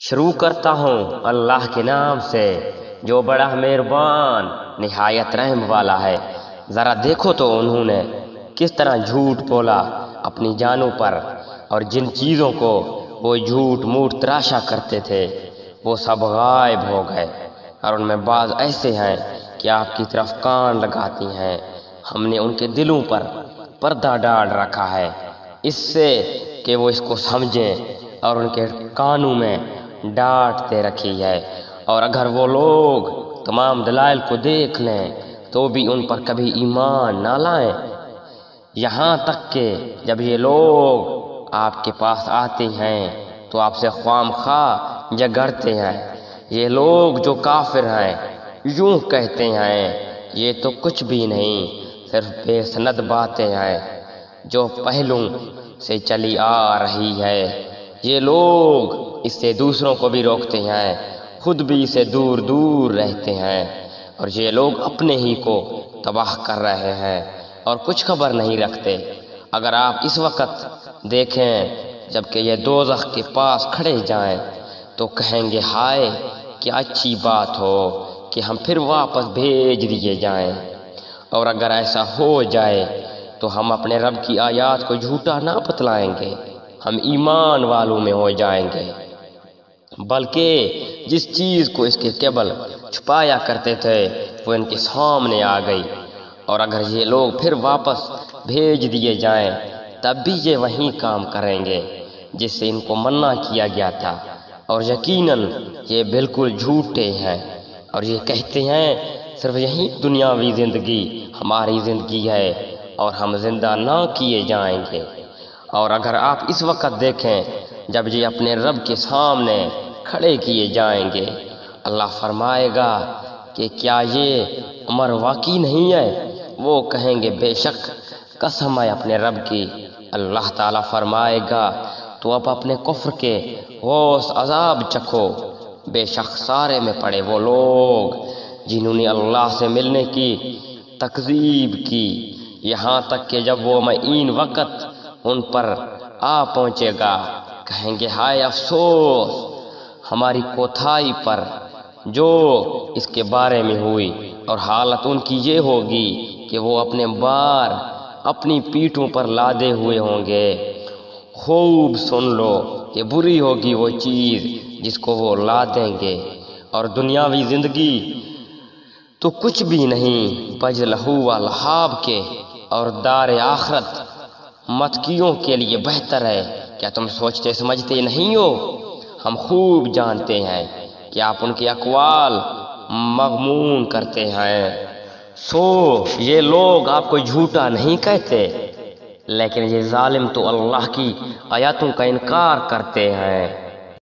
شروع کرتا ہوں اللہ کے نام سے جو بڑا مہربان نہایت رحم والا ہے۔ ذرا دیکھو تو انہوں نے کس طرح جھوٹ بولا اپنی جانوں پر، اور جن چیزوں کو وہ جھوٹ موٹ تراشا کرتے تھے وہ سب غائب ہو گئے، اور ان میں بعض ایسے ہیں کہ آپ کی طرف کان لگاتی ہیں۔ ہم نے ان کے دلوں پر پردہ ڈال رکھا ہے اس سے کہ وہ اس کو سمجھیں، اور ان کے کانوں میں ڈانٹتے رکھی ہے، اور اگر وہ لوگ تمام دلائل کو دیکھ لیں تو بھی ان پر کبھی ایمان نہ لائیں، یہاں تک کہ جب یہ لوگ آپ کے پاس آتے ہیں تو آپ سے خواہ مخواہ جھگڑتے ہیں۔ یہ لوگ جو کافر ہیں یوں کہتے ہیں یہ تو کچھ بھی نہیں، صرف بے سند باتیں ہیں جو پہلوں سے چلی آ رہی ہے۔ یہ لوگ اس سے دوسروں کو بھی روکتے ہیں، خود بھی اسے دور دور رہتے ہیں، اور یہ لوگ اپنے ہی کو تباہ کر رہے ہیں اور کچھ خبر نہیں رکھتے۔ اگر آپ اس وقت دیکھیں جبکہ یہ دوزخ کے پاس کھڑے جائیں تو کہیں گے ہائے کیا اچھی بات ہو کہ ہم پھر واپس بھیج دیے جائیں، اور اگر ایسا ہو جائے تو ہم اپنے رب کی آیات کو جھوٹا نہ بتلائیں گے، ہم ایمان والوں میں ہو جائیں گے۔ بلکہ جس چیز کو اس کے قبل چھپایا کرتے تھے وہ ان کے سامنے آ گئی، اور اگر یہ لوگ پھر واپس بھیج دیے جائیں تب بھی یہ وہی کام کریں گے جس سے ان کو منع کیا گیا تھا، اور یقیناً یہ بالکل جھوٹے ہیں، اور یہ کہتے ہیں صرف یہی دنیاوی زندگی ہماری زندگی ہے اور ہم زندہ نہ کیے جائیں گے۔ اور اگر آپ اس وقت دیکھیں جب یہ اپنے رب کے سامنے کھڑے کیے جائیں گے، اللہ فرمائے گا کہ کیا یہ امر واقعی نہیں ہے؟ وہ کہیں گے بے شک قسم ہے اپنے رب کی۔ اللہ تعالیٰ فرمائے گا تو اب اپنے کفر کے غوث عذاب چکھو، بے شک سارے میں پڑے وہ لوگ جنہوں نے اللہ سے ملنے کی تکذیب کی، یہاں تک کہ جب وہ معین وقت ان پر آ پہنچے گا کہیں گے ہائے افسوس ہماری کوتاہی پر جو اس کے بارے میں ہوئی، اور حالت ان کی یہ ہوگی کہ وہ اپنے بار اپنی پیٹھوں پر لادے ہوئے ہوں گے۔ خوب سن لو کہ بری ہوگی وہ چیز جس کو وہ لادیں گے، اور دنیاوی زندگی تو کچھ بھی نہیں بج لہو و لہاب کے، اور دار آخرت متقیوں کے لیے بہتر ہے۔ کیا تم سوچتے سمجھتے نہیں ہو؟ ہم خوب جانتے ہیں کہ آپ ان کے اقوال مغمون کرتے ہیں۔ سو یہ لوگ آپ کو جھوٹا نہیں کہتے، لیکن یہ ظالم تو اللہ کی آیاتوں کا انکار کرتے ہیں۔